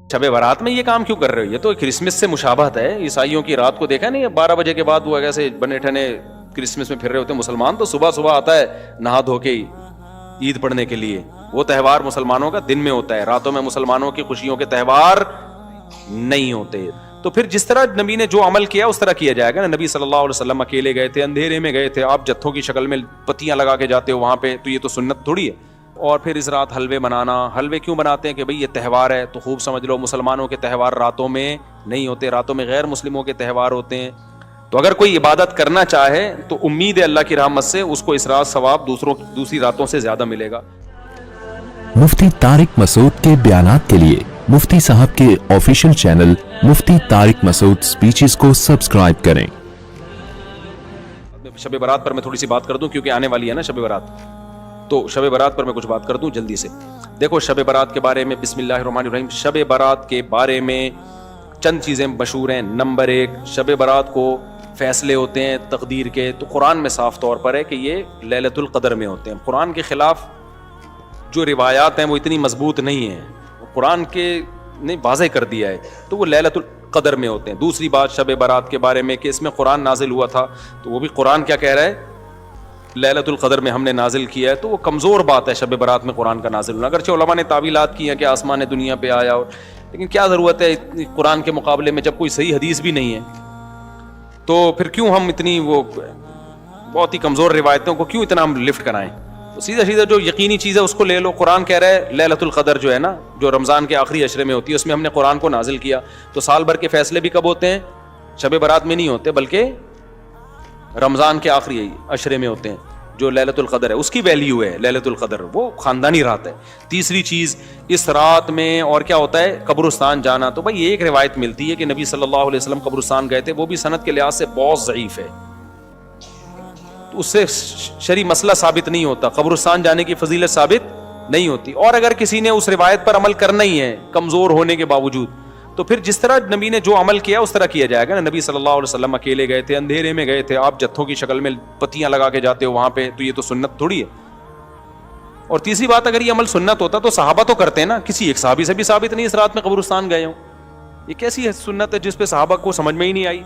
شب برات میں یہ کام کیوں کر رہے ہو؟ یہ تو کرسمس سے مشابہت ہے. عیسائیوں کی رات کو دیکھا نہیں, 12 بجے کے بعد وہ ایسے بنے ٹھنے کرسمس میں پھر رہے ہوتے ہیں. مسلمان تو صبح صبح آتا ہے نہا دھو کے عید پڑھنے کے لیے. وہ تہوار مسلمانوں کا دن میں ہوتا ہے, راتوں میں مسلمانوں کی خوشیوں کے تہوار نہیں ہوتے. تو پھر جس طرح نبی نے جو عمل کیا اس طرح کیا جائے گا نا. نبی صلی اللہ علیہ وسلم اکیلے گئے تھے, اندھیرے میں گئے تھے, آپ جتھوں کی شکل میں پتیاں لگا کے جاتے ہو وہاں پہ, تو یہ تو سنت تھوڑی ہے. اور پھر اس رات حلوے بنانا. حلوے کیوں بناتے ہیں؟ کہ بھئی یہ تہوار ہے. تو خوب سمجھ لو مسلمانوں کے تہوار راتوں میں نہیں ہوتے, راتوں میں غیر مسلموں کے تہوار ہوتے ہیں. تو اگر کوئی عبادت کرنا چاہے تو امید ہے اللہ کی رحمت سے اس کو اس رات ثواب دوسری راتوں سے زیادہ ملے گا. مفتی طارق مسعود کے بیانات کے لیے مفتی صاحب کے آفیشیل چینل مفتی طارق مسعود سپیچز کو سبسکرائب کریں. شب برات پر میں تھوڑی سی بات کر دوں کیونکہ آنے والی ہے نا شب برات. تو شب برات پر میں کچھ بات کر دوں جلدی سے. دیکھو شب برات کے بارے میں بسم اللہ الرحمن الرحیم. شب برات کے بارے میں چند چیزیں مشہور ہیں. نمبر 1, شب برات کو فیصلے ہوتے ہیں تقدیر کے, تو قرآن میں صاف طور پر ہے کہ یہ لیلۃ القدر میں ہوتے ہیں. قرآن کے خلاف جو روایات ہیں وہ اتنی مضبوط نہیں ہیں, قرآن کے نے واضح کر دیا ہے, تو وہ لیلۃ القدر میں ہوتے ہیں. دوسری بات شب برات کے بارے میں کہ اس میں قرآن نازل ہوا تھا, تو وہ بھی قرآن کیا کہہ رہا ہے, لیلۃ القدر میں ہم نے نازل کیا ہے. تو وہ کمزور بات ہے شب برات میں قرآن کا نازل ہونا. اگرچہ علماء نے تعویلات کی ہیں کہ آسمان دنیا پہ آیا, اور لیکن کیا ضرورت ہے قرآن کے مقابلے میں جب کوئی صحیح حدیث بھی نہیں ہے, تو پھر کیوں ہم اتنی وہ بہت ہی کمزور روایتوں کو کیوں اتنا ہم لفٹ کرائیں. تو سیدھا جو یقینی چیز ہے اس کو لے لو. قرآن کہہ رہا ہے لیلۃ القدر جو ہے نا, جو رمضان کے آخری عشرے میں ہوتی ہے, اس میں ہم نے قرآن کو نازل کیا. تو سال بھر کے فیصلے بھی کب ہوتے ہیں؟ شب برات میں نہیں ہوتے, بلکہ رمضان کے آخری عشرے میں ہوتے ہیں. جو لیلۃ القدر ہے اس کی ویلیو ہے لیلۃ القدر, وہ خاندانی رات ہے. تیسری چیز, اس رات میں اور کیا ہوتا ہے, قبرستان جانا. تو بھائی ایک روایت ملتی ہے کہ نبی صلی اللہ علیہ وسلم قبرستان گئے تھے, وہ بھی سند کے لحاظ سے بہت ضعیف ہے, تو اس سے شرعی مسئلہ ثابت نہیں ہوتا, قبرستان جانے کی فضیلت ثابت نہیں ہوتی. اور اگر کسی نے اس روایت پر عمل کرنا ہی ہے کمزور ہونے کے باوجود, تو پھر جس طرح نبی نے جو عمل کیا اس طرح کیا جائے گا نا. نبی صلی اللہ علیہ وسلم اکیلے گئے تھے, اندھیرے میں گئے تھے, آپ جتھوں کی شکل میں پتیاں لگا کے جاتے ہو وہاں پہ, تو یہ تو سنت تھوڑی ہے. اور تیسری بات, اگر یہ عمل سنت ہوتا تو صحابہ تو کرتے ہیں نا, کسی ایک صحابی سے بھی ثابت نہیں اس رات میں قبرستان گئے ہوں. یہ کیسی سنت ہے جس پہ صحابہ کو سمجھ میں ہی نہیں آئی؟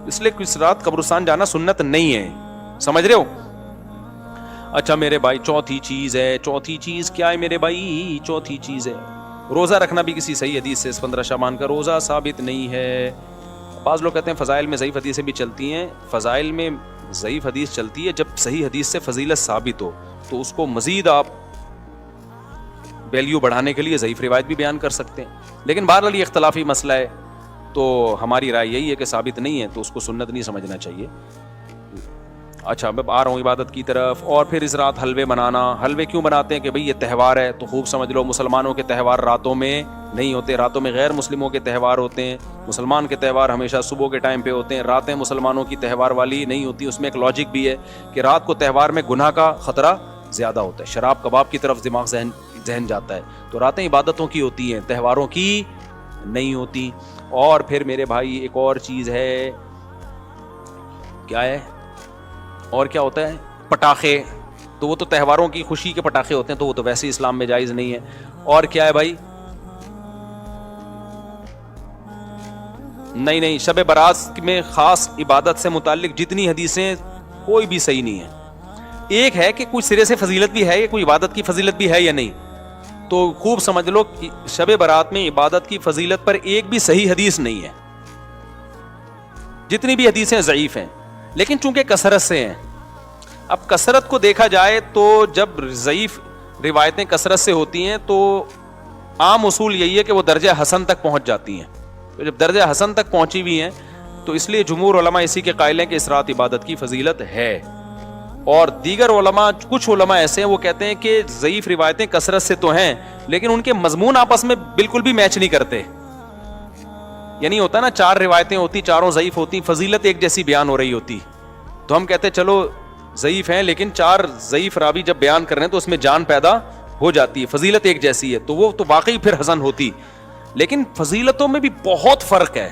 اس لیے اس رات قبرستان جانا سنت نہیں ہے, سمجھ رہے ہو. اچھا میرے بھائی, چوتھی چیز ہے. چوتھی چیز کیا ہے میرے بھائی؟ چوتھی چیز ہے روزہ رکھنا. بھی کسی صحیح حدیث سے اس 15 شعبان کا روزہ ثابت نہیں ہے. بعض لوگ کہتے ہیں فضائل میں ضعیف حدیثیں بھی چلتی ہیں. فضائل میں ضعیف حدیث چلتی ہے جب صحیح حدیث سے فضیلت ثابت ہو, تو اس کو مزید آپ ویلیو بڑھانے کے لیے ضعیف روایت بھی بیان کر سکتے ہیں. لیکن بہرحال یہ اختلافی مسئلہ ہے, تو ہماری رائے یہی ہے کہ ثابت نہیں ہے تو اس کو سنت نہیں سمجھنا چاہیے. اچھا میں آ رہا ہوں عبادت کی طرف. اور پھر اس رات حلوے بنانا. حلوے کیوں بناتے ہیں؟ کہ بھئی یہ تہوار ہے. تو خوب سمجھ لو مسلمانوں کے تہوار راتوں میں نہیں ہوتے, راتوں میں غیر مسلموں کے تہوار ہوتے ہیں. مسلمان کے تہوار ہمیشہ صبح کے ٹائم پہ ہوتے ہیں, راتیں مسلمانوں کی تہوار والی نہیں ہوتی. اس میں ایک لاجک بھی ہے کہ رات کو تہوار میں گناہ کا خطرہ زیادہ ہوتا ہے, شراب کباب کی طرف دماغ ذہن جاتا ہے. تو راتیں عبادتوں کی ہوتی ہیں, تہواروں کی نہیں ہوتی. اور پھر میرے بھائی ایک اور چیز ہے, کیا ہے اور کیا ہوتا ہے؟ پٹاخے. تو وہ تو تہواروں کی خوشی کے پٹاخے ہوتے ہیں, تو وہ تو ویسے اسلام میں جائز نہیں ہے. اور کیا ہے بھائی؟ نہیں, شب برات میں خاص عبادت سے متعلق جتنی حدیثیں کوئی بھی صحیح نہیں ہے. ایک ہے کہ کوئی سرے سے فضیلت بھی ہے, کوئی عبادت کی فضیلت بھی ہے یا نہیں. تو خوب سمجھ لو شب برات میں عبادت کی فضیلت پر ایک بھی صحیح حدیث نہیں ہے. جتنی بھی حدیثیں ضعیف ہیں, لیکن چونکہ کثرت سے ہیں. اب کثرت کو دیکھا جائے تو جب ضعیف روایتیں کثرت سے ہوتی ہیں تو عام اصول یہی ہے کہ وہ درجہ حسن تک پہنچ جاتی ہیں. تو جب درجہ حسن تک پہنچی ہوئی ہیں تو اس لیے جمہور علماء اسی کے قائل ہیں کہ اس رات عبادت کی فضیلت ہے. اور دیگر علماء, کچھ علماء ایسے ہیں وہ کہتے ہیں کہ ضعیف روایتیں کثرت سے تو ہیں لیکن ان کے مضمون آپس میں بالکل بھی میچ نہیں کرتے. یعنی ہوتا نا 4 روایتیں ہوتی, چاروں ضعیف ہوتی, فضیلت ایک جیسی بیان ہو رہی ہوتی. تو ہم کہتے ہیں چلو ضعیف ہیں لیکن 4 ضعیف راوی جب بیان کر رہے ہیں تو اس میں جان پیدا ہو جاتی ہے, فضیلت ایک جیسی ہے, تو وہ تو واقعی پھر حسن ہوتی. لیکن فضیلتوں میں بھی بہت فرق ہے.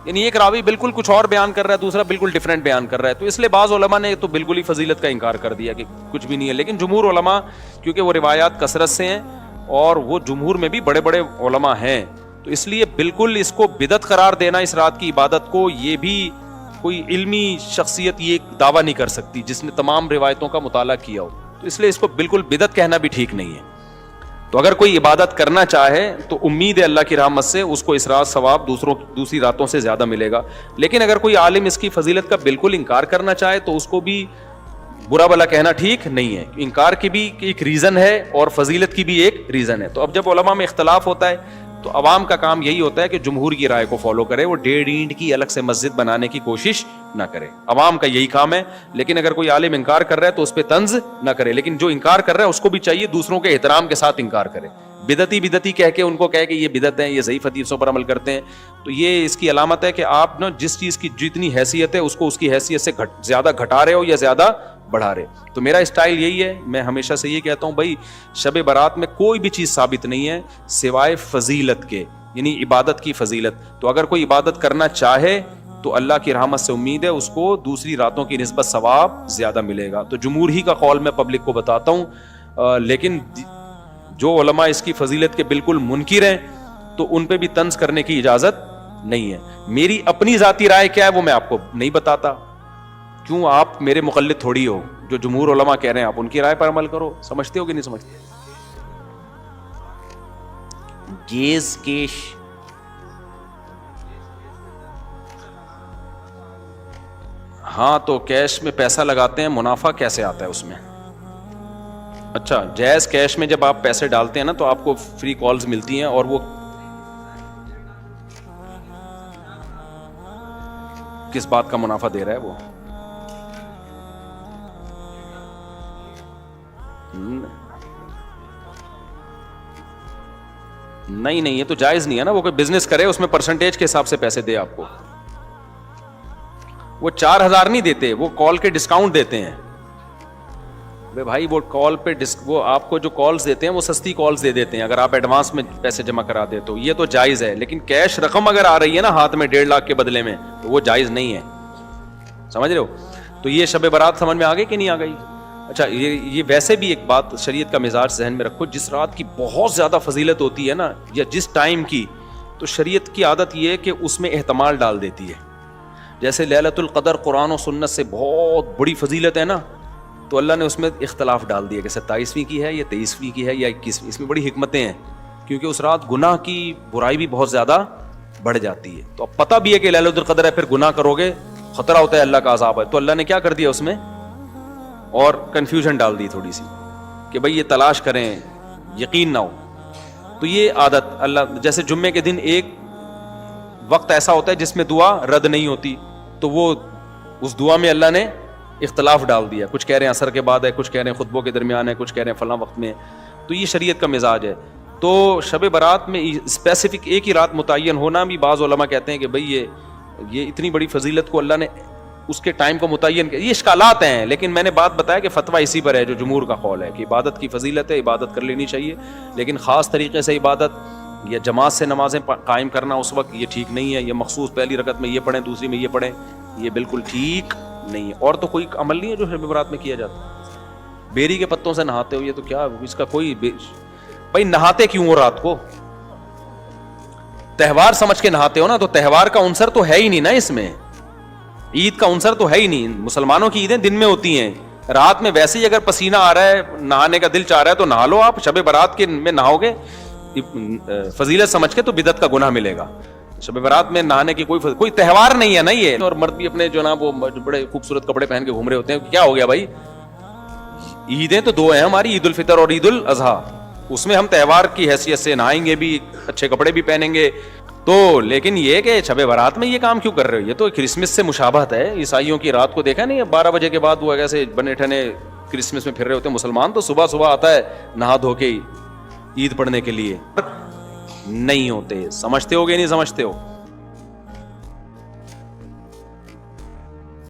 یعنی ایک راوی بالکل کچھ اور بیان کر رہا ہے, دوسرا بالکل ڈیفرنٹ بیان کر رہا ہے. تو اس لیے بعض علماء نے تو بالکل ہی فضیلت کا انکار کر دیا کہ کچھ بھی نہیں ہے. لیکن جمہور علماء کیونکہ وہ روایات کثرت سے ہیں اور وہ جمہور میں بھی بڑے بڑے علماء ہیں. تو اس لیے بالکل اس کو بدعت قرار دینا اس رات کی عبادت کو, یہ بھی کوئی علمی شخصیت یہ دعویٰ نہیں کر سکتی جس نے تمام روایتوں کا مطالعہ کیا ہو. تو اس لیے اس کو بالکل بدعت کہنا بھی ٹھیک نہیں ہے. تو اگر کوئی عبادت کرنا چاہے تو امید ہے اللہ کی رحمت سے اس کو اس رات ثواب دوسری راتوں سے زیادہ ملے گا. لیکن اگر کوئی عالم اس کی فضیلت کا بالکل انکار کرنا چاہے تو اس کو بھی برا بھلا کہنا ٹھیک نہیں ہے. انکار کی بھی ایک ریزن ہے اور فضیلت کی بھی ایک ریزن ہے. تو اب جب علماء میں اختلاف ہوتا ہے تو عوام کا کام یہی ہوتا ہے کہ جمہور کی رائے کو فالو کرے, وہ 1.5 اینٹ کی الگ سے مسجد بنانے کی کوشش نہ کرے. عوام کا یہی کام ہے. لیکن اگر کوئی عالم انکار کر رہا ہے تو اس پہ طنز نہ کرے, لیکن جو انکار کر رہا ہے اس کو بھی چاہیے دوسروں کے احترام کے ساتھ انکار کرے. بدعتی کہہ کے ان کو کہے کہ یہ بدعت ہے, یہ ضعیف حدیثوں پر عمل کرتے ہیں, تو یہ اس کی علامت ہے کہ آپ نا جس چیز کی جتنی حیثیت ہے اس کو اس کی حیثیت سے زیادہ گھٹا رہے ہو یا زیادہ بڑھا رہے. تو میرا اسٹائل یہی ہے, میں ہمیشہ سے یہ کہتا ہوں بھائی شب برات میں کوئی بھی چیز ثابت نہیں ہے سوائے فضیلت کے, یعنی عبادت کی فضیلت. تو اگر کوئی عبادت کرنا چاہے تو اللہ کی رحمت سے امید ہے اس کو دوسری راتوں کی نسبت ثواب زیادہ ملے گا. تو جمہور ہی کا قول میں پبلک کو بتاتا ہوں, لیکن جو علماء اس کی فضیلت کے بالکل منکر ہیں تو ان پہ بھی طنز کرنے کی اجازت نہیں ہے. میری اپنی ذاتی رائے کیا ہے وہ میں آپ کو نہیں بتاتا, کیوں آپ میرے مقلد تھوڑی ہو. جو جمہور علماء کہہ رہے ہیں آپ ان کی رائے پر عمل کرو. سمجھتے ہو کہ نہیں سمجھتے؟ گیز کیش ہاں, تو کیش میں پیسہ لگاتے ہیں, منافع کیسے آتا ہے اس میں؟ اچھا, جائز کیش میں جب آپ پیسے ڈالتے ہیں نا تو آپ کو فری کالز ملتی ہیں, اور وہ کس بات کا منافع دے رہا ہے وہ؟ نہیں, یہ تو جائز نہیں ہے نا. وہ کوئی بزنس کرے اس میں پرسنٹیج کے حساب سے پیسے دے آپ کو. وہ 4,000 نہیں دیتے, وہ کال کے ڈسکاؤنٹ دیتے ہیں. بھائی وہ کال پہ وہ آپ کو جو کالز دیتے ہیں وہ سستی کالز دے دیتے ہیں اگر آپ ایڈوانس میں پیسے جمع کرا دے تو. یہ تو جائز ہے, لیکن کیش رقم اگر آ رہی ہے نا ہاتھ میں 1.5 لاکھ کے بدلے میں تو وہ جائز نہیں ہے. سمجھ رہے ہو؟ تو یہ شب برات سمجھ میں آ گئی کہ نہیں آ گئی؟ اچھا, یہ ویسے بھی ایک بات شریعت کا مزاج ذہن میں رکھو, جس رات کی بہت زیادہ فضیلت ہوتی ہے نا یا جس ٹائم کی, تو شریعت کی عادت یہ ہے کہ اس میں احتمال ڈال دیتی ہے. جیسے لیلۃ القدر قرآن و سنت سے بہت بڑی فضیلت ہے نا, تو اللہ نے اس میں اختلاف ڈال دیا کہ 27ویں کی ہے یا 23ویں کی ہے یا 21ویں. اس میں بڑی حکمتیں ہیں, کیونکہ اس رات گناہ کی برائی بھی بہت زیادہ بڑھ جاتی ہے. تو اب پتہ بھی ہے کہ لیلۃ القدر ہے, پھر گناہ کرو گے خطرہ ہوتا ہے اللہ کا عذاب ہے, تو اللہ نے کیا کر دیا اس میں, اور کنفیوژن ڈال دی تھوڑی سی کہ بھئی یہ تلاش کریں, یقین نہ ہو. تو یہ عادت اللہ, جیسے جمعے کے دن ایک وقت ایسا ہوتا ہے جس میں دعا رد نہیں ہوتی, تو وہ اس دعا میں اللہ نے اختلاف ڈال دیا. کچھ کہہ رہے ہیں عصر کے بعد ہے, کچھ کہہ رہے ہیں خطبوں کے درمیان ہے, کچھ کہہ رہے ہیں فلاں وقت میں. تو یہ شریعت کا مزاج ہے. تو شب برات میں اسپیسیفک ایک ہی رات متعین ہونا بھی, بعض علماء کہتے ہیں کہ بھئی یہ اتنی بڑی فضیلت کو اللہ نے اس کے ٹائم کو متعین کیا. یہ اشکالات ہیں, لیکن میں نے بات بتایا کہ فتویٰ اسی پر ہے جو جمہور کا قول ہے کہ عبادت کی فضیلت ہے, عبادت کر لینی چاہیے, لیکن خاص طریقے سے عبادت یا جماعت سے نمازیں قائم کرنا اس وقت یہ ٹھیک نہیں ہے. یہ مخصوص پہلی رکعت میں یہ پڑھیں, دوسری میں یہ پڑھیں, یہ بالکل ٹھیک نہیں ہے. اور تو کوئی عمل نہیں ہے جو شب برات میں کیا جاتا. بیری کے پتوں سے نہاتے ہو, یہ تو کیا اس کا کوئی بھائی نہاتے کیوں ہو رات کو؟ تہوار سمجھ کے نہاتے ہو نا, تو تہوار کا عنصر تو ہے ہی نہیں نا اس میں, عید کا عنصر تو ہے ہی نہیں. مسلمانوں کی عیدیں دن میں ہوتی ہیں, رات میں ویسے ہی اگر پسینہ آ رہا ہے, نہانے کا دل چاہ رہا ہے تو نہا لو. آپ شب برات کے میں نہاؤ گے فضیلت سمجھ کے تو بدعت کا گناہ ملے گا. شب برات میں نہانے کی کوئی تہوار نہیں ہے نا یہ. اور مرد بھی اپنے جو نا وہ بڑے خوبصورت کپڑے پہن کے گھوم رہے ہوتے ہیں. کیا ہو گیا بھائی؟ عیدیں تو 2 ہیں ہماری, عید الفطر اور عید الاضحیٰ. اس میں ہم تہوار کی حیثیت سے نہائیں گے بھی, اچھے کپڑے بھی پہنیں گے. تو لیکن یہ کہ شب برات میں یہ کام کیوں کر رہے ہو؟ یہ تو کرسمس سے مشابہت ہے. عیسائیوں کی رات کو دیکھا نہیں, 12 بجے کے بعد وہ ایسے بنے ٹھنے کرسمس میں پھر رہے ہوتے ہیں. مسلمان تو صبح صبح آتا ہے نہا دھو کے عید پڑھنے کے لیے, نہیں ہوتے. سمجھتے ہو گے نہیں سمجھتے ہو؟